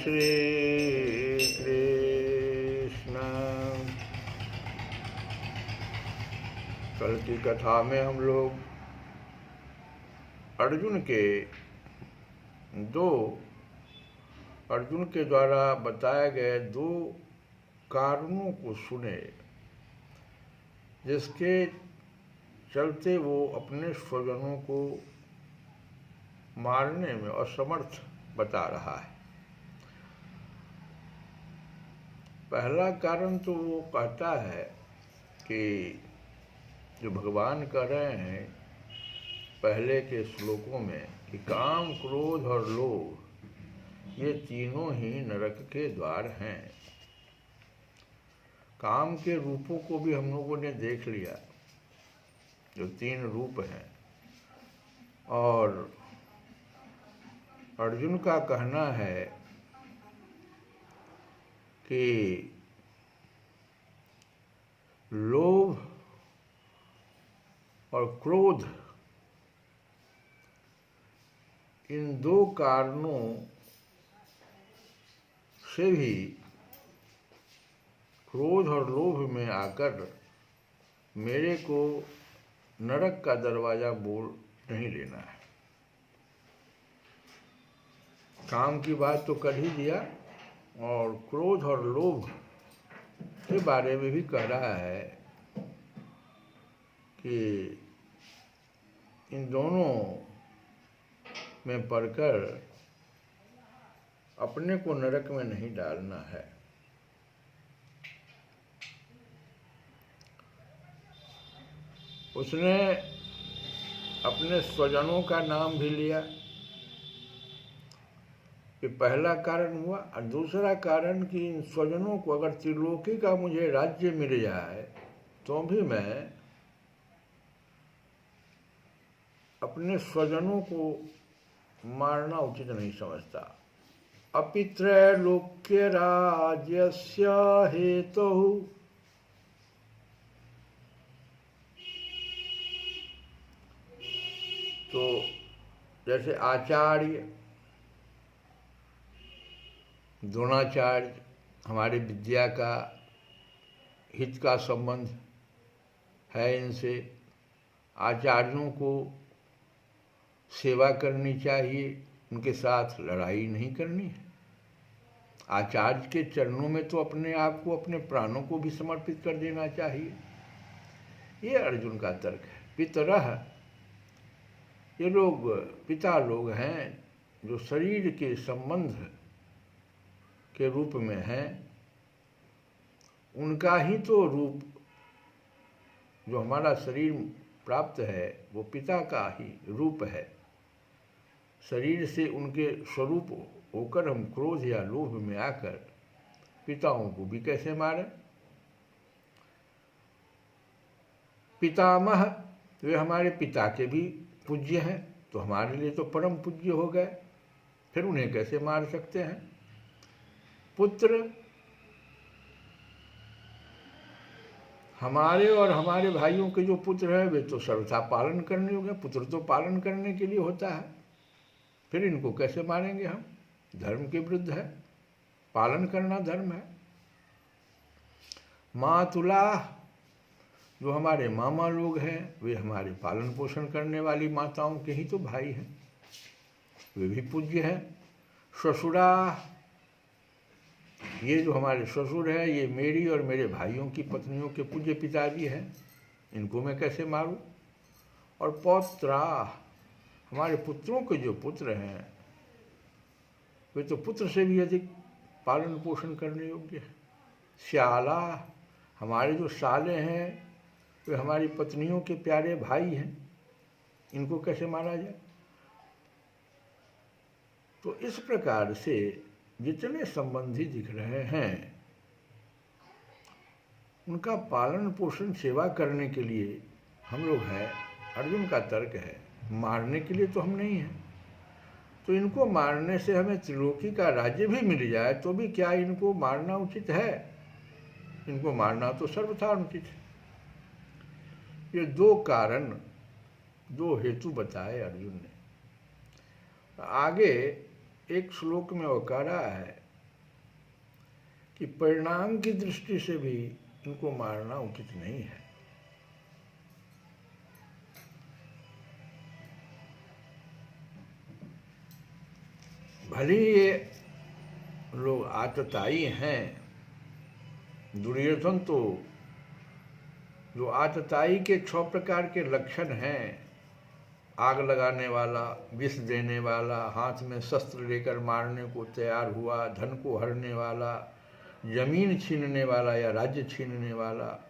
श्री कृष्ण। कल की कथा में हम लोग अर्जुन के द्वारा बताए गए दो कारणों को सुने, जिसके चलते वो अपने स्वजनों को मारने में असमर्थ बता रहा है। पहला कारण तो वो कहता है कि जो भगवान कह रहे हैं पहले के श्लोकों में कि काम, क्रोध और लोभ ये तीनों ही नरक के द्वार हैं। काम के रूपों को भी हम लोगों ने देख लिया, जो 3 रूप हैं, और अर्जुन का कहना है कि लोभ और क्रोध इन 2 कारणों से भी क्रोध और लोभ में आकर मेरे को नरक का दरवाजा बोल नहीं लेना है। काम की बात तो कर ही दिया, और क्रोध और लोभ के बारे में भी कह रहा है कि इन दोनों में पड़कर अपने को नरक में नहीं डालना है। उसने अपने स्वजनों का नाम भी लिया, कि पहला कारण हुआ, और दूसरा कारण कि इन स्वजनों को अगर त्रिलोकी का मुझे राज्य मिल जाए तो भी मैं अपने स्वजनों को मारना उचित नहीं समझता। अपि त्रैलोक्य राज्यस्य हेतुः तो जैसे आचार्य द्रोणाचार्य, हमारी विद्या का हित का संबंध है इनसे। आचार्यों को सेवा करनी चाहिए, उनके साथ लड़ाई नहीं करनी है। आचार्य के चरणों में तो अपने आप को, अपने प्राणों को भी समर्पित कर देना चाहिए। ये अर्जुन का तर्क है। पितरः, ये लोग पिता लोग हैं जो शरीर के संबंध के रूप में हैं। उनका ही तो रूप, जो हमारा शरीर प्राप्त है, वो पिता का ही रूप है। शरीर से उनके स्वरूप होकर हम क्रोध या लोभ में आकर पिताओं को भी कैसे मारें। पितामह, वे हमारे पिता के भी पूज्य हैं, तो हमारे लिए तो परम पूज्य हो गए, फिर उन्हें कैसे मार सकते हैं। पुत्र, हमारे और हमारे भाइयों के जो पुत्र हैं वे तो सर्वथा पालन करने योग्य। पुत्र तो पालन करने के लिए होता है, फिर इनको कैसे मारेंगे हम। धर्म के विरुद्ध है, पालन करना धर्म है। मातुला, जो हमारे मामा लोग हैं वे हमारे पालन पोषण करने वाली माताओं के ही तो भाई हैं, वे भी पूज्य हैं। ससुरा, ये जो हमारे ससुर हैं ये मेरी और मेरे भाइयों की पत्नियों के पूज्य पिताजी हैं, इनको मैं कैसे मारूं। और पौत्रा, हमारे पुत्रों के जो पुत्र हैं वे तो पुत्र से भी अधिक पालन पोषण करने योग्य है। श्याला, हमारे जो साले हैं वे हमारी पत्नियों के प्यारे भाई हैं, इनको कैसे मारा जाए। तो इस प्रकार से जितने संबंधी दिख रहे हैं उनका पालन पोषण सेवा करने के लिए हम लोग हैं। अर्जुन का तर्क है, मारने के लिए तो हम नहीं हैं। तो इनको मारने से हमें त्रिलोकी का राज्य भी मिल जाए तो भी क्या इनको मारना उचित है। इनको मारना तो सर्वथा अनुचित है। ये 2 कारण, 2 हेतु बताए अर्जुन ने। आगे एक श्लोक में वो कह रहा है कि परिणाम की दृष्टि से भी इनको मारना उचित नहीं है। भले ये लोग आतताई हैं, दुर्योधन तो जो आतताई के 6 प्रकार के लक्षण हैं, आग लगाने वाला, विष देने वाला, हाथ में शस्त्र लेकर मारने को तैयार हुआ, धन को हरने वाला, जमीन छीनने वाला या राज्य छीनने वाला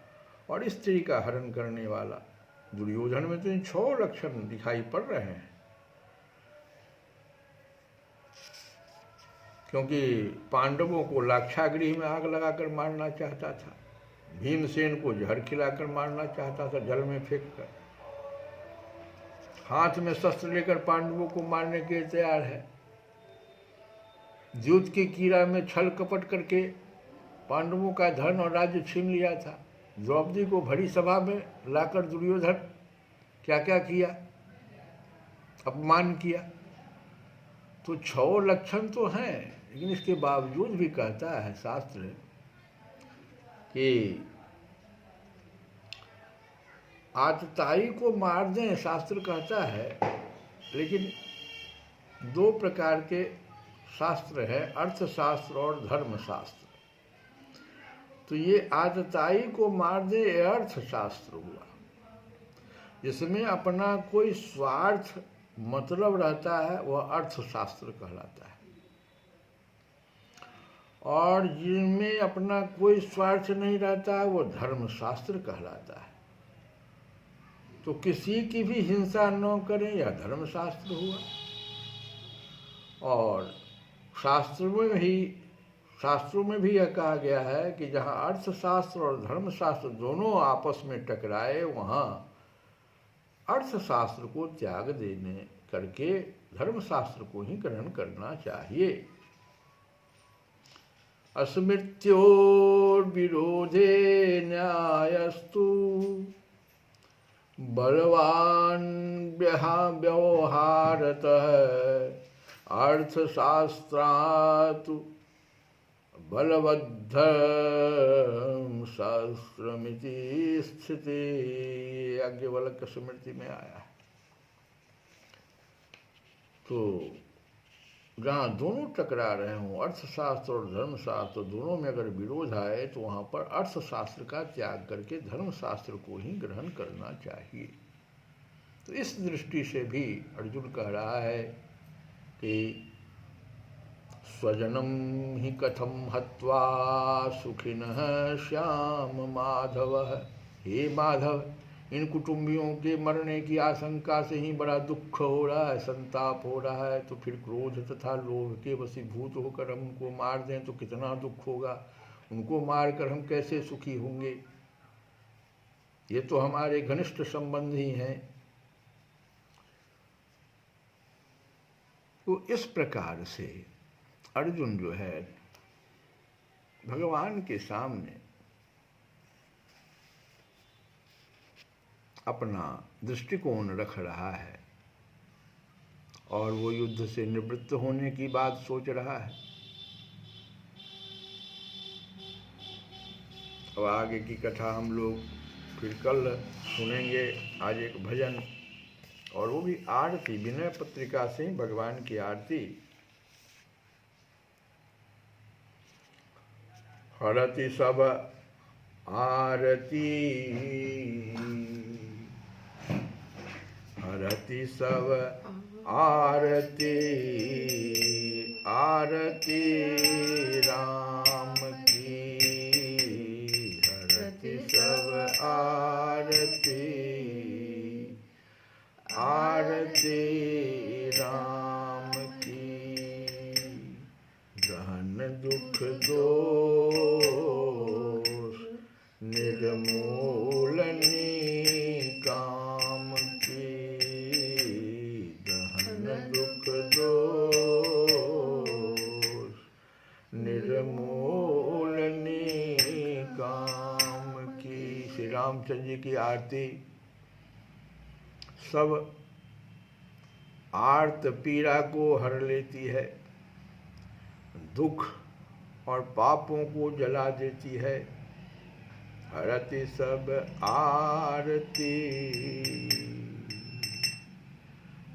और स्त्री का हरण करने वाला, दुर्योधन में तो इन 6 लक्षण दिखाई पड़ रहे हैं। क्योंकि पांडवों को लाक्षागृह में आग लगाकर मारना चाहता था, भीमसेन को जहर खिलाकर मारना चाहता था जल में फेंक कर, हाथ में शस्त्र लेकर पांडवों को मारने के लिए तैयार है, द्यूत की कीड़ा में छल कपट करके पांडवों का धन और राज्य छीन लिया था, द्रौपदी को भरी सभा में लाकर दुर्योधन क्या क्या किया, अपमान किया। तो 6 लक्षण तो हैं, लेकिन इसके बावजूद भी कहता है शास्त्र कि आतताई को मार दें, शास्त्र कहता है। लेकिन 2 प्रकार के शास्त्र है, अर्थशास्त्र और धर्मशास्त्र। तो ये आतताई को मार दे, ये अर्थशास्त्र हुआ, जिसमें अपना कोई स्वार्थ मतलब रहता है, वह अर्थशास्त्र कहलाता है। और जिनमें अपना कोई स्वार्थ नहीं रहता है, वो धर्मशास्त्र कहलाता है। तो किसी की भी हिंसा न करें, यह धर्मशास्त्र हुआ। और शास्त्रों में भी यह कहा गया है कि जहाँ अर्थशास्त्र और धर्मशास्त्र दोनों आपस में टकराए, वहाँ अर्थशास्त्र को त्याग देने करके धर्मशास्त्र को ही ग्रहण करना चाहिए। अस्मृत्योर्विरोधे न्यायस्तु बलवान् व्यवहारतः अर्थशास्त्रात् बलवद्धं शास्त्रमिति स्थिति, याज्ञवल्क्य स्मृति में आया है। तो जहाँ दोनों टकरा रहे हों, अर्थशास्त्र और धर्मशास्त्र, दोनों में अगर विरोध आए तो वहाँ पर अर्थशास्त्र का त्याग करके धर्मशास्त्र को ही ग्रहण करना चाहिए। तो इस दृष्टि से भी अर्जुन कह रहा है कि स्वजनम ही कथम हत्वा सुखिनः श्याम माधव। हे माधव, इन कुटुंबियों के मरने की आशंका से ही बड़ा दुख हो रहा है, संताप हो रहा है। तो फिर क्रोध तथा लोभ के वशीभूत होकर हम उनको मार दें तो कितना दुख होगा, उनको मारकर हम कैसे सुखी होंगे। ये तो हमारे घनिष्ठ संबंधी हैं। तो इस प्रकार से अर्जुन जो है भगवान के सामने अपना दृष्टिकोण रख रहा है और वो युद्ध से निवृत्त होने की बात सोच रहा है। और आगे की कथा हम लोग फिर कल सुनेंगे। आज एक भजन, और वो भी आरती, विनय पत्रिका से ही भगवान की आरती। हरति सब आरती, हरति सब आरती, आरती राम की, हरति सब आरती, आरती राम की। गहन दुख दोष निर्मूलनी काम की, गहन दुख दोष निर्मूलनी काम की। श्री रामचंद्र जी की आरती सब आर्त पीड़ा को हर लेती है, दुख और पापों को जला देती है। हरति सब आरती,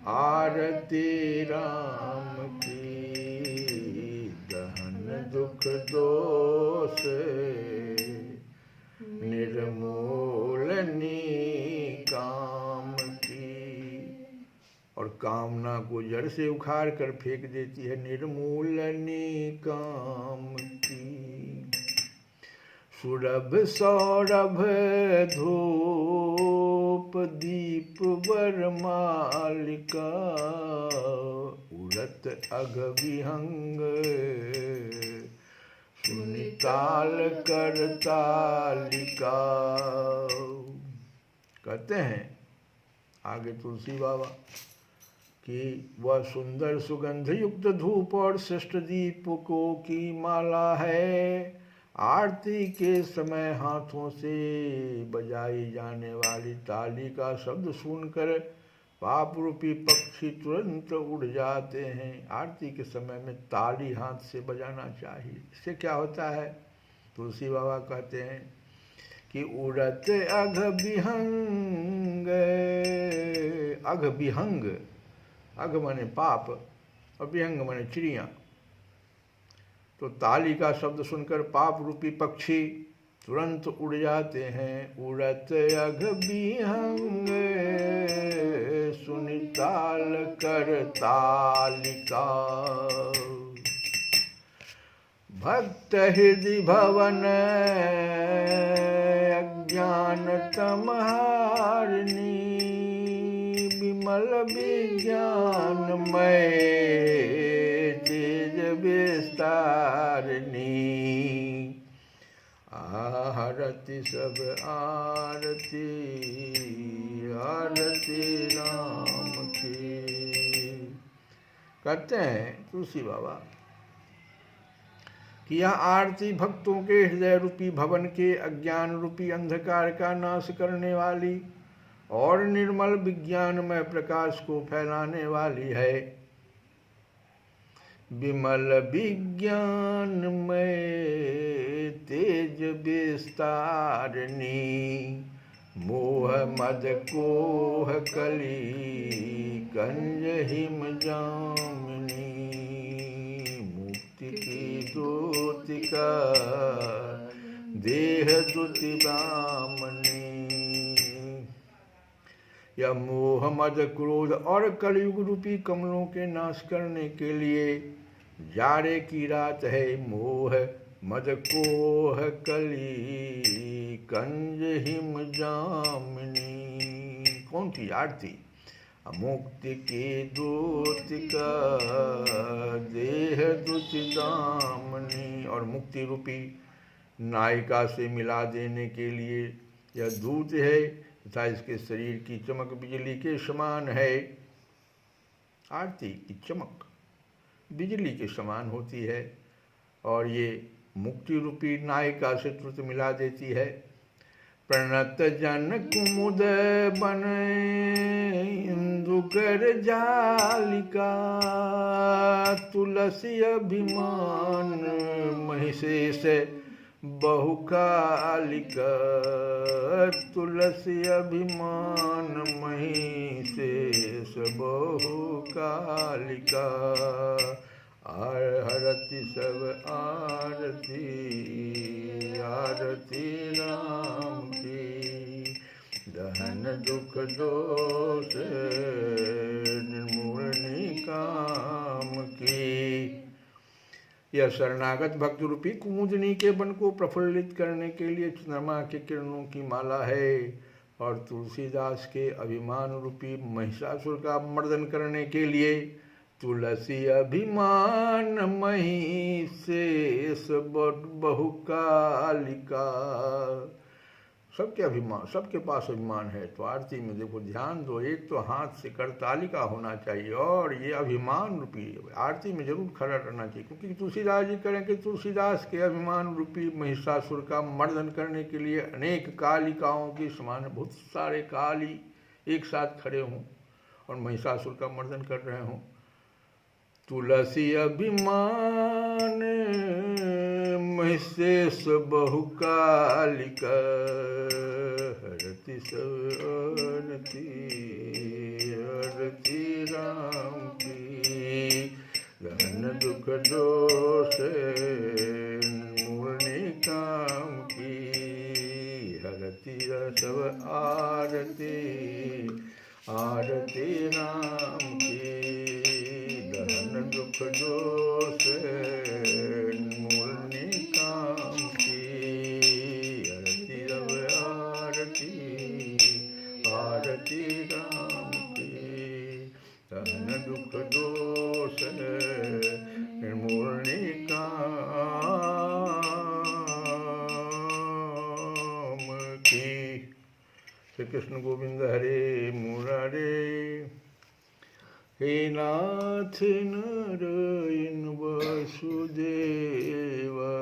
आरती राम की, दहन दुख दोष निर्मूलनी काम की। और कामना को जड़ से उखाड़ कर फेंक देती है। निर्मूलनी काम की। सुरभ सौरभ धूप दीप वरमालिका, उड़त अघ विहंग सुनिताल करतालिका। कहते हैं आगे तुलसी बाबा कि वह सुंदर सुगंध युक्त धूप और श्रेष्ठ दीपकों की माला है। आरती के समय हाथों से बजाई जाने वाली ताली का शब्द सुनकर पाप रूपी पक्षी तुरंत उड़ जाते हैं। आरती के समय में ताली हाथ से बजाना चाहिए। इससे क्या होता है? तुलसी बाबा कहते हैं कि उड़त अघ विहंग, अघ विहंग, अघ माने पाप और विहंग माने चिड़िया। तो ताली का शब्द सुनकर पाप रूपी पक्षी तुरंत उड़ जाते हैं। उड़त अघ विहंग सुनिताल करतालिका। भक्त हृदय भवन अज्ञान तमहारिणी, विमल विज्ञानमय तेज विस्तारिणी। आरती सब आरती, आरती राम की। कहते हैं तुलसी बाबा कि यह आरती भक्तों के हृदय रूपी भवन के अज्ञान रूपी अंधकार का नाश करने वाली और निर्मल विज्ञानमय प्रकाश को फैलाने वाली है। विमल विज्ञानमय तेज विस्तारिणी, मोह मद कोह कली कंज हिम जामिनी। मुक्ति की दूतिका देह दुति बामनी। यह मोह मद क्रोध और कलयुग रूपी कमलों के नाश करने के लिए जाड़े की रात है। मोह मद कोह कली कंज हिम जामिनी। कौन सी आरती? मुक्ति की दूतिका देह दुति दामनी। और मुक्ति रूपी नायिका से मिला देने के लिए यह दूत है तथा इसके शरीर की चमक बिजली के समान है। आरती की चमक बिजली के समान होती है और ये मुक्ति रूपी नायिका से तुरंत मिला देती है। प्रणत जन कुमुद बन इंदु कर जालिका, तुलसी अभिमान महिषेष बहुकालिका। तुलसी अभिमान महिषेष बहुकालिका। हरति सब आरती, आरती राम की। दहन दुख दोष निर्मूलनी काम की। यह शरणागत भक्त रूपी कुमुदनी के वन को प्रफुल्लित करने के लिए चंद्रमा के किरणों की माला है और तुलसीदास के अभिमान रूपी महिषासुर का मर्दन करने के लिए तुलसी अभिमान महिषेष बहुकालिका। सबके अभिमान, सबके पास अभिमान है। तो आरती में देखो ध्यान दो, एक तो हाथ से करतालिका होना चाहिए और ये अभिमान रूपी आरती में जरूर खड़ा रहना चाहिए। क्योंकि तुलसीदास जी करें कि तुलसीदास के अभिमान रूपी महिषासुर का मर्दन करने के लिए अनेक कालिकाओं के समान बहुत सारे काली एक साथ खड़े हों और महिषासुर का मर्दन कर रहे हों। तुलसी अभिमान शेष बहुकालिका हरति सब आरती आरती राम की गहन दुख दोष मूर्नि काम की हरति सब आरती आरती राम की गहन दुख दोष मूर्नि काम की हरति सब आरती आरती राम की गहन दुख दोष मूर्नि काम की। श्री कृष्ण गोविंद हरे मुरारे। हे नाथ नारायण वासुदेवा